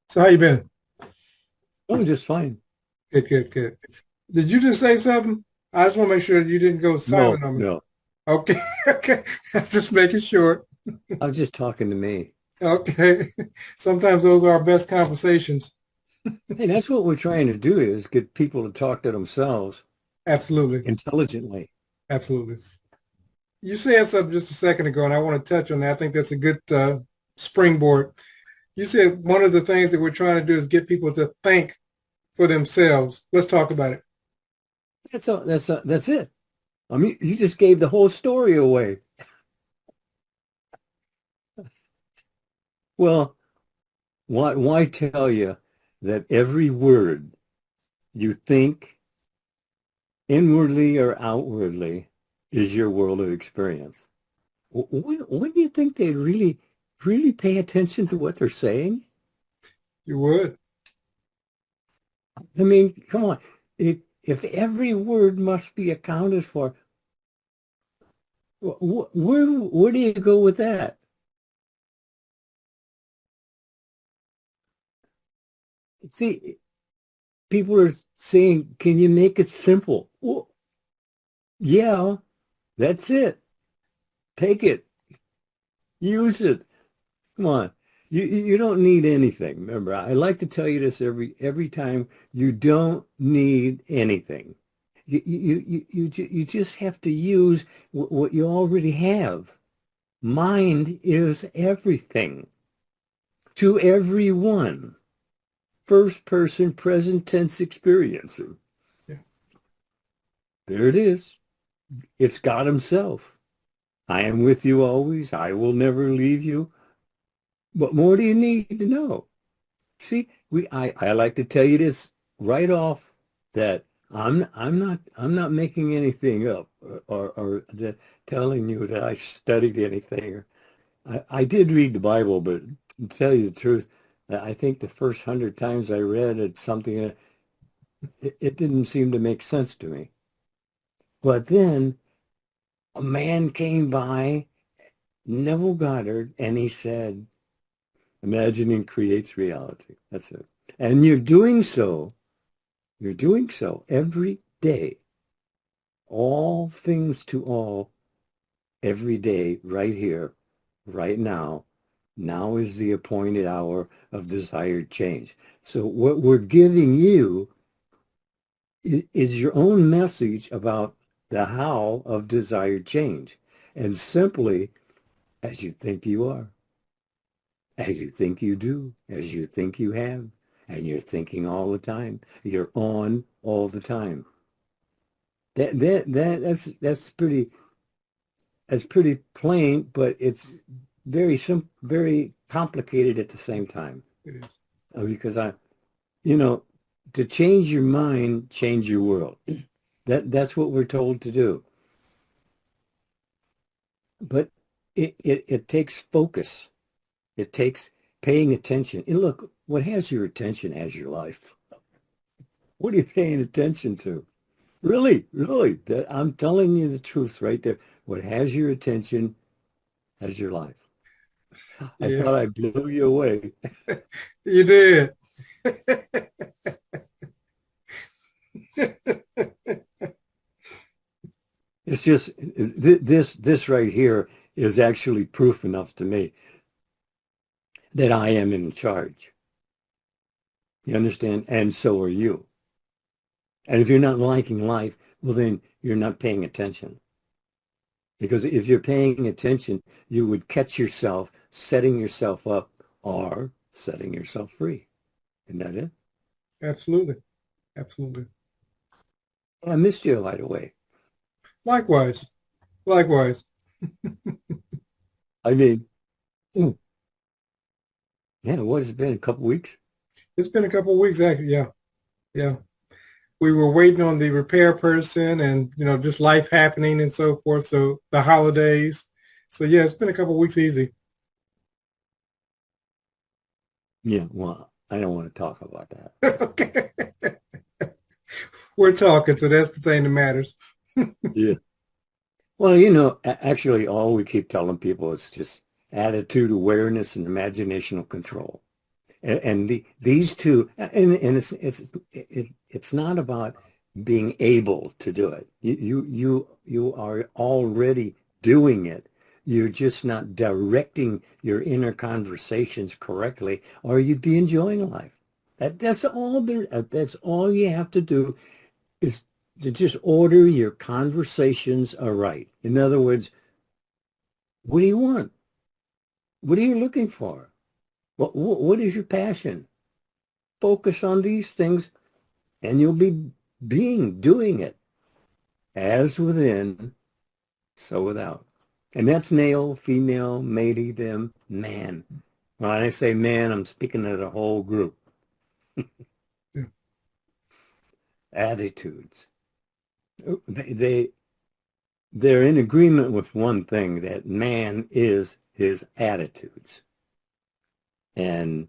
So how you been? Oh, just fine. Good, good, good. Did you just say something? I just want to make sure you didn't go No, silent on me. no. Okay, okay. Just making sure. I was just talking to me. Okay. Sometimes those are our best conversations. Hey, that's what we're trying to do is get people to talk to themselves Absolutely. intelligently. Absolutely. You said something just a second ago, and I want to touch on that. I think that's a good springboard. You said one of the things that we're trying to do is get people to think for themselves. Let's talk about it. That's it. I mean, you just gave the whole story away. Well, why tell you that every word you think inwardly or outwardly is your world of experience? When do you think they really pay attention to what they're saying? You would. I mean, come on. If every word must be accounted for, where do you go with that? See, people are saying, "Can you make it simple?" Well, yeah, that's it. Take it, use it. Come on. You don't need anything. Remember, I like to tell you this every time. You don't need anything. You just have to use what you already have. Mind is everything to everyone. First person present tense experiencing. Yeah. There it is. It's God Himself. I am with you always. I will never leave you. What more do you need to know? See, I like to tell you this right off that I'm not making anything up or telling you that I studied anything. I did read the Bible, but to tell you the truth, I think the first 100 times I read it, something it didn't seem to make sense to me. But then a man came by, Neville Goddard, and he said, "Imagining creates reality." That's it. And you're doing so every day, all things to all, every day, right here, right now. Now is the appointed hour of desired change. So what we're giving you is your own message about the how of desired change. And simply as you think you are, as you think you do, as you think you have, and you're thinking all the time. You're on all the time. That's pretty plain, but it's very complicated at the same time. It is. Because you know, to change your mind, change your world. That's what we're told to do. But it takes focus. It takes paying attention. And look, what has your attention has your life. What are you paying attention to? Really, really, I'm telling you the truth right there. What has your attention has your life. I Yeah. thought I blew you away. You did. It's just this right here is actually proof enough to me that I am in charge. You understand? And so are you. And if you're not liking life, well, then you're not paying attention. Because if you're paying attention, you would catch yourself setting yourself up or setting yourself free. Isn't that it? Absolutely. Absolutely. I missed you right away. Likewise. Likewise. I mean, mm, yeah, what has it been? A couple weeks? It's been a couple of weeks, actually. Yeah. Yeah. We were waiting on the repair person and, just life happening and so forth. So the holidays. So yeah, it's been a couple of weeks easy. Yeah, well, I don't want to talk about that. Okay. We're talking, so that's the thing that matters. Yeah. Well, actually, all we keep telling people is just attitude, awareness, and imaginational control. these two, and it's not about being able to do it. You are already doing it. You're just not directing your inner conversations correctly, or you'd be enjoying life. That's all you have to do is to just order your conversations aright. In other words, what do you want? What are you looking for? What is your passion? Focus on these things and you'll be doing it as within, so without. And that's male, female, matey, them, man. When I say man, I'm speaking of the whole group. Yeah. Attitudes. They're in agreement with one thing, that man is his attitudes. And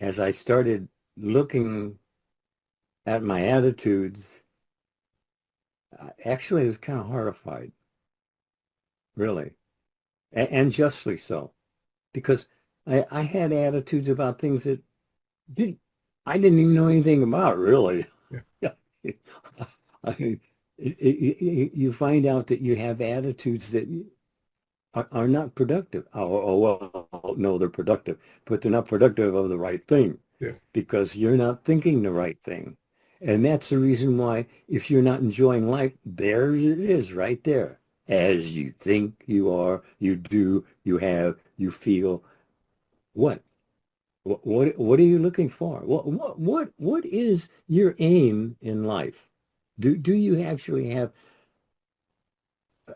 as I started looking at my attitudes, actually I was kind of horrified, really, and justly so, because I had attitudes about things that I didn't even know anything about, really. Yeah. I mean, you find out that you have attitudes that are not productive. Oh, well, no, they're productive, but they're not productive of the right thing. Yeah. Because you're not thinking the right thing. And that's the reason why, if you're not enjoying life, there it is right there. As you think you are, you do, you have, you feel. What? What are you looking for? What is your aim in life? Do you actually have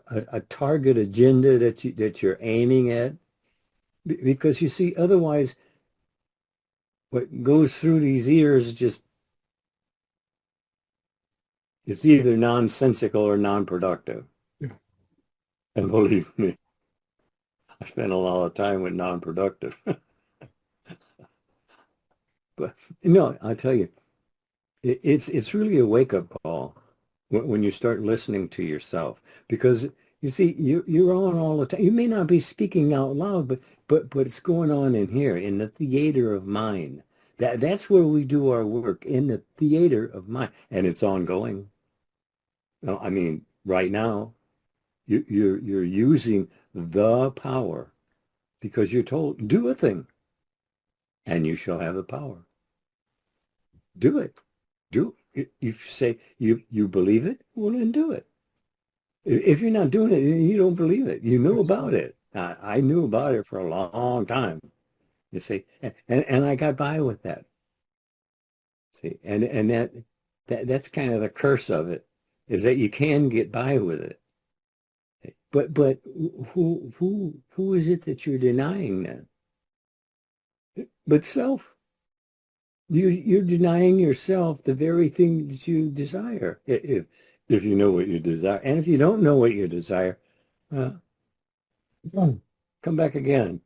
a target agenda that you're aiming at? Because you see, otherwise, what goes through these ears just, it's either nonsensical or non-productive. Yeah. And believe me, I spend a lot of time with non-productive. But no, I tell you, it's really a wake-up call when you start listening to yourself, because you see, you're on all the time. You may not be speaking out loud, but it's going on in here, in the theater of mind. That's where we do our work, in the theater of mind, and it's ongoing. No, I mean, right now, you're using the power because you're told, do a thing, and you shall have the power. Do it. Do it. You say you believe it, well, then do it. If you're not doing it, you don't believe it. You know about it. I knew about it for a long time. You see, and I got by with that. See, and that's kind of the curse of it, is that you can get by with it. But who is it that you're denying then? But self. You're denying yourself the very thing that you desire, if you know what you desire. And if you don't know what you desire, uh, come back again.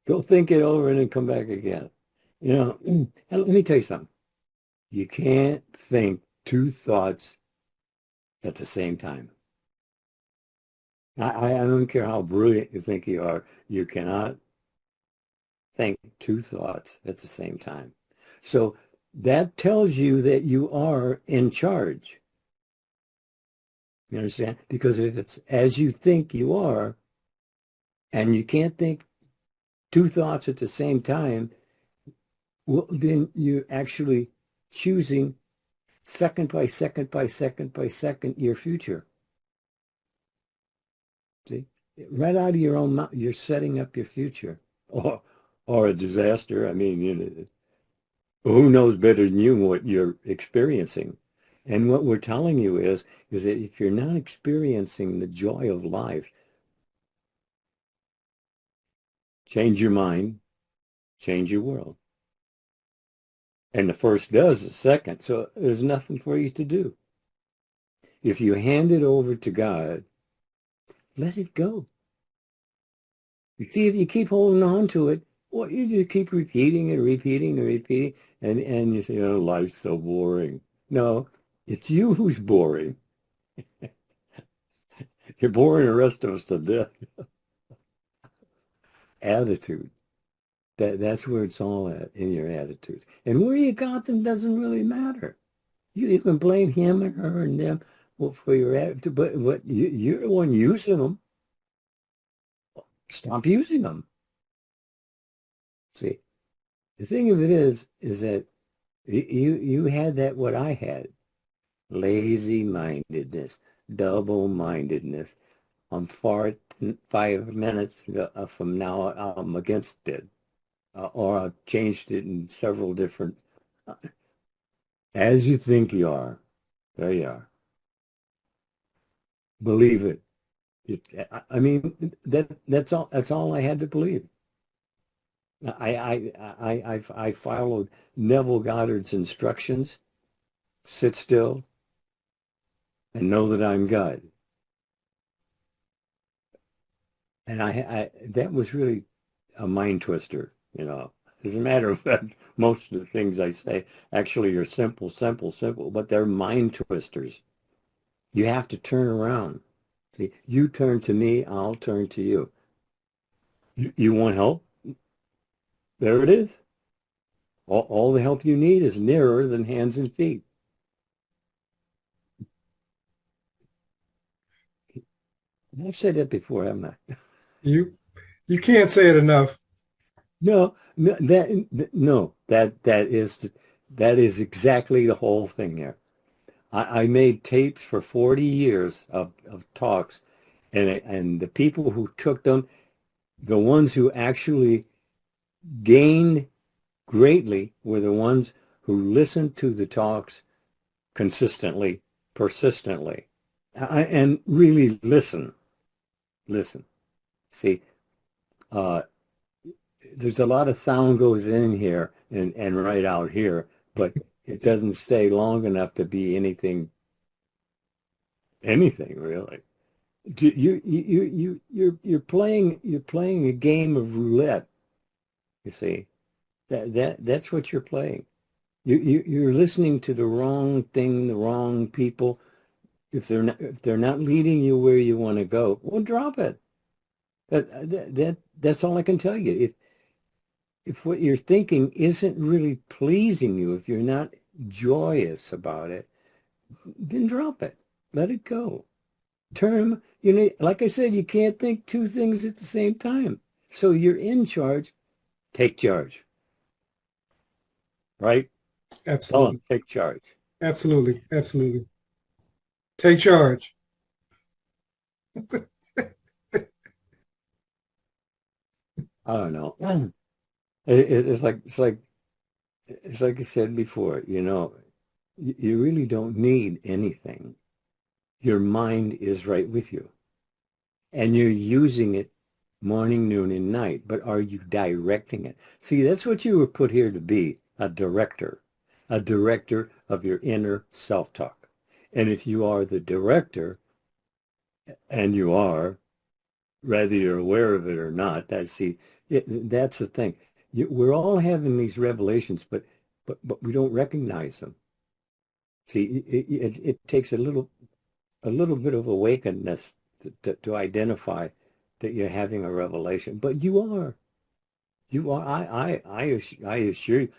Go think it over and then come back again. You know, and let me tell you something. You can't think two thoughts at the same time. I don't care how brilliant you think you are, you cannot think two thoughts at the same time. So that tells you that you are in charge. You understand? Because if it's as you think you are, and you can't think two thoughts at the same time, well, then you're actually choosing second by second by second by second your future. See? Right out of your own mouth, you're setting up your future. Or a disaster. I mean, you know, who knows better than you what you're experiencing? And what we're telling you is that if you're not experiencing the joy of life, change your mind, change your world. And the first does the second. So there's nothing for you to do. If you hand it over to God, let it go. You see, if you keep holding on to it, well, you just keep repeating and repeating and repeating, and you say, oh, life's so boring. No, it's you who's boring. You're boring the rest of us to death. attitude. That's where it's all at, in your attitude. And where you got them doesn't really matter. You can blame him and her and them for your attitude, but you're the one using them. Stop using them. See, the thing of it is that you had that what I had, lazy mindedness, double mindedness. I'm 5 minutes from now, I'm against it, or I've changed it in several different. As you think you are, there you are. Believe it. I mean, that's all. That's all I had to believe. I followed Neville Goddard's instructions. Sit still and know that I'm God. And that was really a mind twister, you know. As a matter of fact, most of the things I say actually are simple, simple, simple, but they're mind twisters. You have to turn around. See, you turn to me, I'll turn to you. You want help? There it is. All the help you need is nearer than hands and feet. I've said that before, haven't I? You you can't say it enough. No, no, that is exactly the whole thing here. I made tapes for 40 years of talks, and the people who took them, the ones who actually gained greatly were the ones who listened to the talks consistently, persistently, and really listen. See, uh, there's a lot of sound goes in here and right out here, but it doesn't stay long enough to be anything really. You're playing a game of roulette. You see, that's what you're playing. You're listening to the wrong thing, the wrong people. If they're not leading you where you want to go, well, drop it. That's all I can tell you. If what you're thinking isn't really pleasing you, if you're not joyous about it, then drop it. Let it go. Like I said, you can't think two things at the same time. So you're in charge. Take charge, right? Tell them, Absolutely. take charge. Absolutely. Absolutely. Take charge. I don't know. It's like I said before. You really don't need anything. Your mind is right with you, and you're using it morning, noon, and night. But are you directing it? See, that's what you were put here to be, a director of your inner self-talk. And if you are the director, and you are, whether you're aware of it or not, that's the thing. We're all having these revelations, but we don't recognize them. See, it takes a little bit of awakeness to identify that you're having a revelation. But you are. I assure you.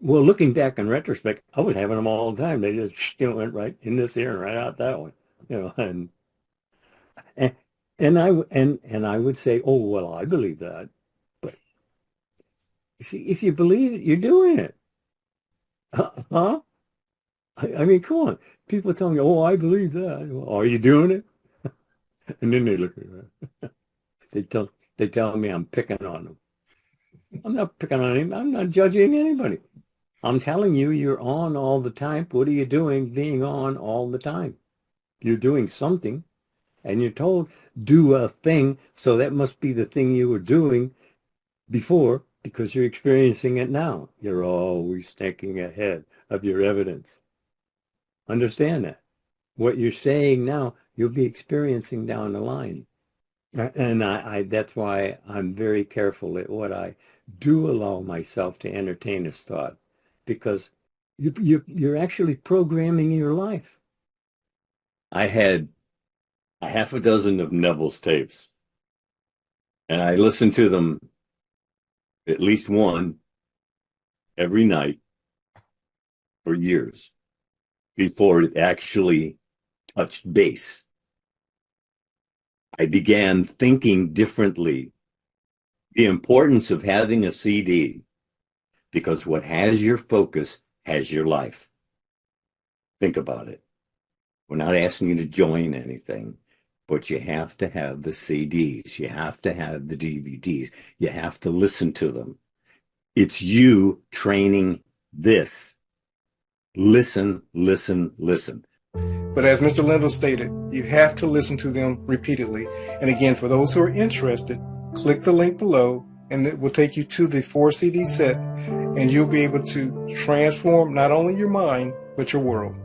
Well, looking back in retrospect, I was having them all the time. They just went right in this ear and right out that one. And and I would say, oh well, I believe that. But see, if you believe it, you're doing it, huh? I mean, come on. People tell me, oh, I believe that. Well, are you doing it? And then they look at me. They tell me I'm picking on them. I'm not picking on anybody. I'm not judging anybody. I'm telling you, you're on all the time. What are you doing being on all the time? You're doing something, and you're told, do a thing. So that must be the thing you were doing before because you're experiencing it now. You're always thinking ahead of your evidence. Understand that. What you're saying now, you'll be experiencing down the line. And that's why I'm very careful at what I do allow myself to entertain as thought, because you're actually programming your life. I had a half a dozen of Neville's tapes, and I listened to them at least one every night for years before it actually touched base. I began thinking differently. The importance of having a CD, because what has your focus has your life. Think about it. We're not asking you to join anything, but you have to have the CDs. You have to have the DVDs. You have to listen to them. It's you training this. Listen, listen, listen. But as Mr. Lindell stated, you have to listen to them repeatedly. And again, for those who are interested, click the link below and it will take you to the 4 CD set, and you'll be able to transform not only your mind, but your world.